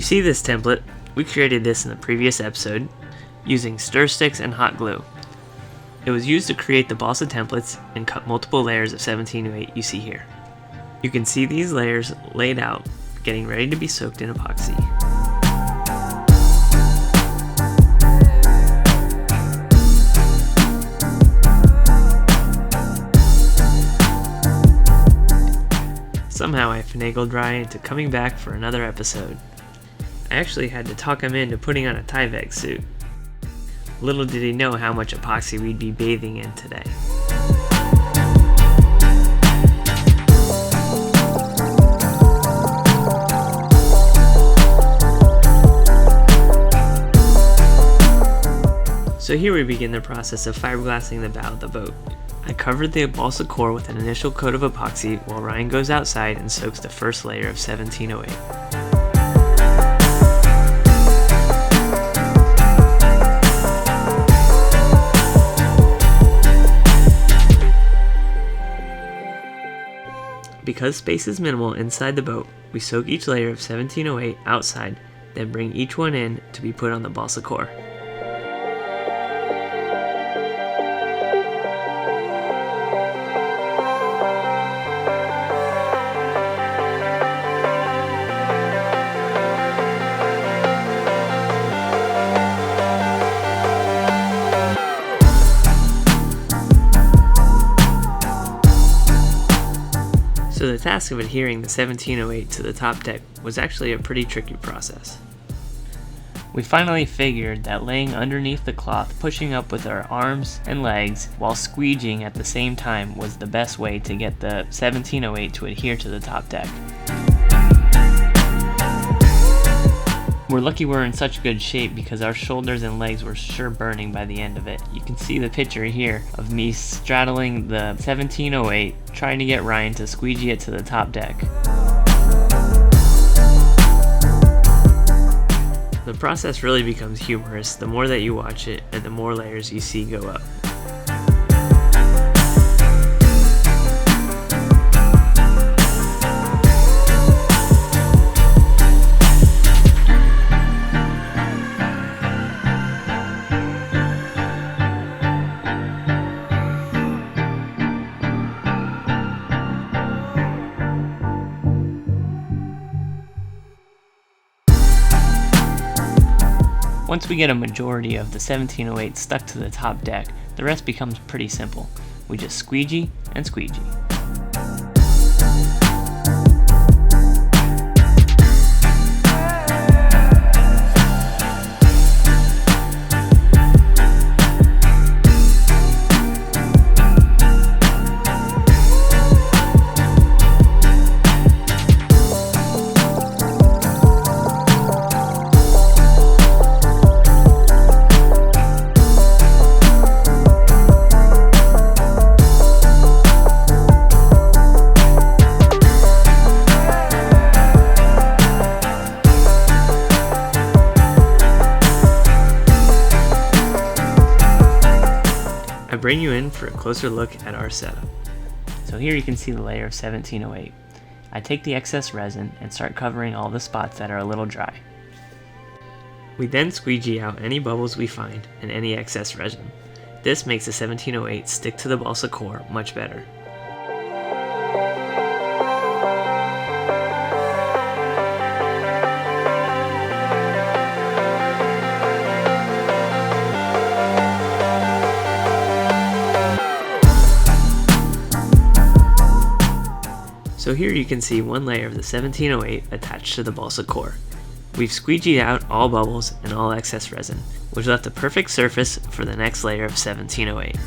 You see this template? We created this in the previous episode using stir sticks and hot glue. It was used to create the balsa templates and cut multiple layers of 1708 you see here. You can see these layers laid out, getting ready to be soaked in epoxy. Somehow I finagled Ryan into coming back for another episode. I actually had to talk him into putting on a Tyvek suit. Little did he know how much epoxy we'd be bathing in today. So here we begin the process of fiberglassing the bow of the boat. I covered the balsa core with an initial coat of epoxy while Ryan goes outside and soaks the first layer of 1708. Because space is minimal inside the boat, we soak each layer of 1708 outside, then bring each one in to be put on the balsa core. So the task of adhering the 1708 to the top deck was actually a pretty tricky process. We finally figured that laying underneath the cloth, pushing up with our arms and legs while squeegeeing at the same time was the best way to get the 1708 to adhere to the top deck. We're lucky we're in such good shape because our shoulders and legs were sure burning by the end of it. You can see the picture here of me straddling the 1708 trying to get Ryan to squeegee it to the top deck. The process really becomes humorous the more that you watch it and the more layers you see go up. Once we get a majority of the 1708 stuck to the top deck, the rest becomes pretty simple. We just squeegee and squeegee. I bring you in for a closer look at our setup. So here you can see the layer of 1708. I take the excess resin and start covering all the spots that are a little dry. We then squeegee out any bubbles we find and any excess resin. This makes the 1708 stick to the balsa core much better. So here you can see one layer of the 1708 attached to the balsa core. We've squeegeed out all bubbles and all excess resin, which left a perfect surface for the next layer of 1708.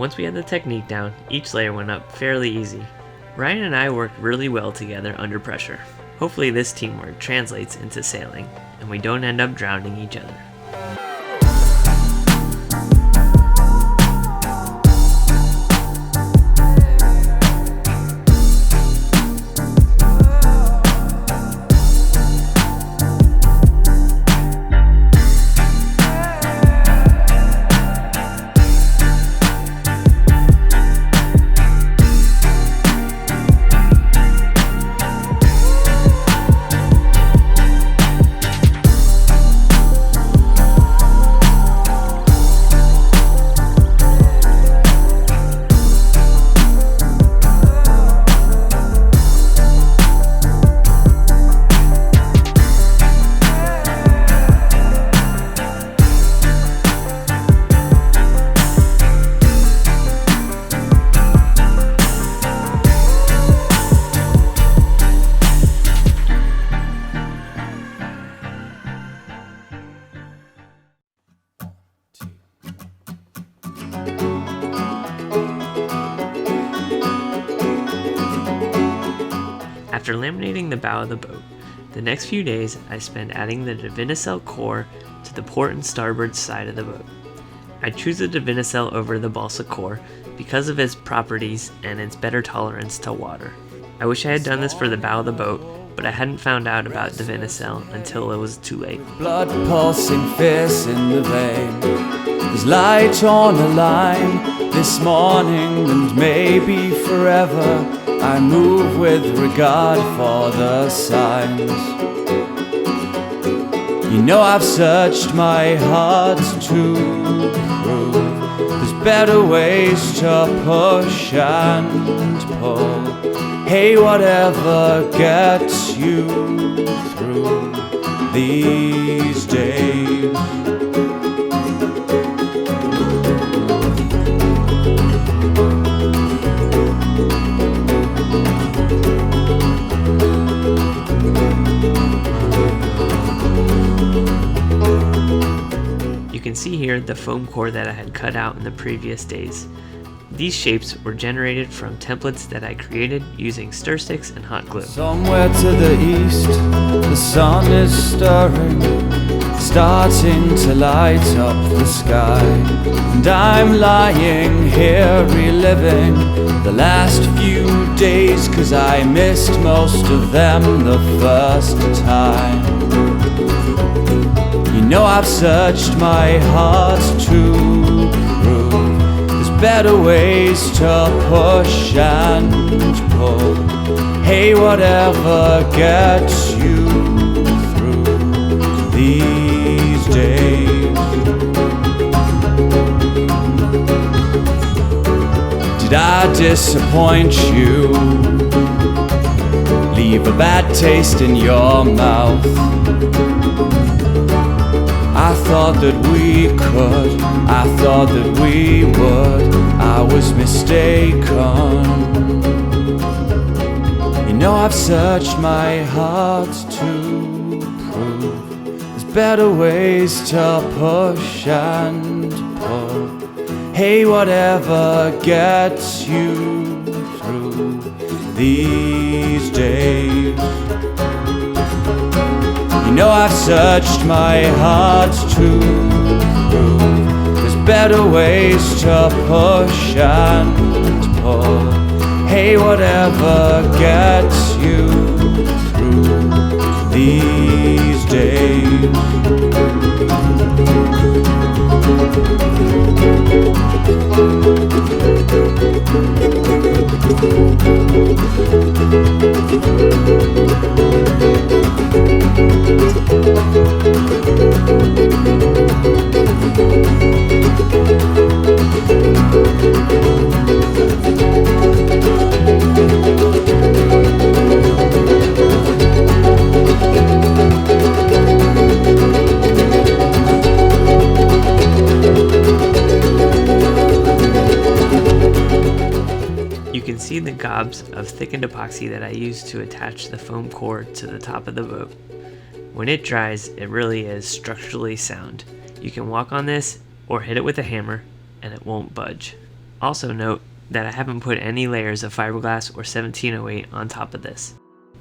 once we had the technique down, each layer went up fairly easy. Ryan and I worked really well together under pressure. Hopefully this teamwork translates into sailing, and we don't end up drowning each other. After laminating the bow of the boat, the next few days I spent adding the Divinycell core to the port and starboard side of the boat. I choose the Divinycell over the balsa core because of its properties and its better tolerance to water. I wish I had done this for the bow of the boat, but I hadn't found out about Divinycell until it was too late. Blood pulsing fierce in the vein. There's light on a line this morning and maybe forever. I move with regard for the signs. You know I've searched my heart to prove there's better ways to push and pull. Hey, whatever gets you through these days. You can see here the foam core that I had cut out in the previous days. These shapes were generated from templates that I created using stir sticks and hot glue. Somewhere to the east, the sun is stirring, starting to light up the sky. And I'm lying here reliving the last few days, 'cause I missed most of them the first time. You know I've searched my heart to prove there's better ways to push and pull. Hey, whatever gets you through these days. Did I disappoint you? Leave a bad taste in your mouth? I thought that we could, I thought that we would, I was mistaken. You know I've searched my heart to prove there's better ways to push and pull. Hey, whatever gets you through these days. You know I've searched my heart to prove there's better ways to push and pull. Hey, whatever gets you through these days. You can see the gobs of thickened epoxy that I used to attach the foam core to the top of the boat. When it dries, it really is structurally sound. You can walk on this or hit it with a hammer and it won't budge. Also note that I haven't put any layers of fiberglass or 1708 on top of this.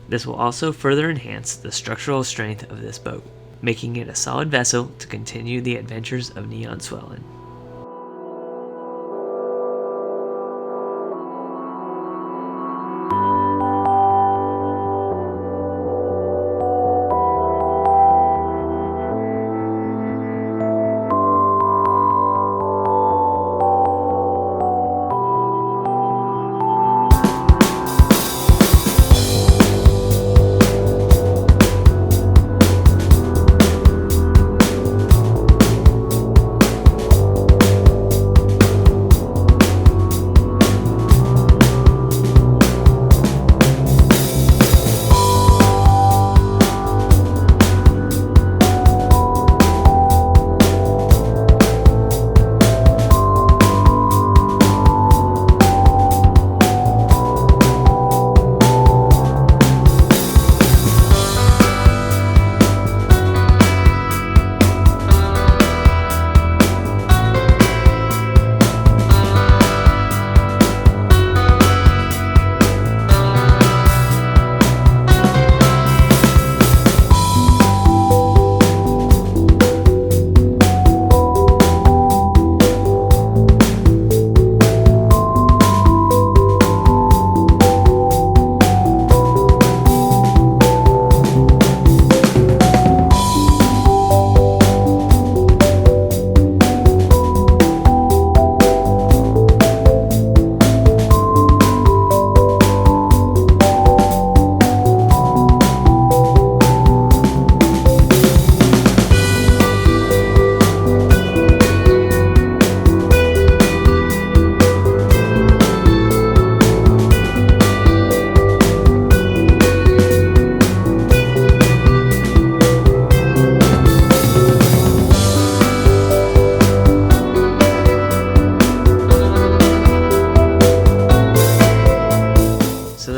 This will also further enhance the structural strength of this boat, making it a solid vessel to continue the adventures of Neon Swell in.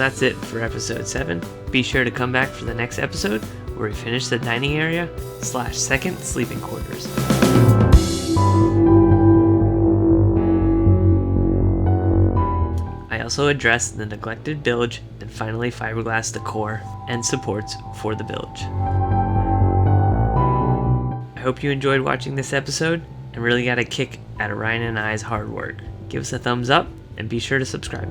That's it for episode 7. Be sure to come back for the next episode where we finish the dining area / second sleeping quarters. I also addressed the neglected bilge and finally fiberglassed the core and supports for the bilge. I hope you enjoyed watching this episode and really got a kick out of Ryan and I's hard work. Give us a thumbs up and be sure to subscribe.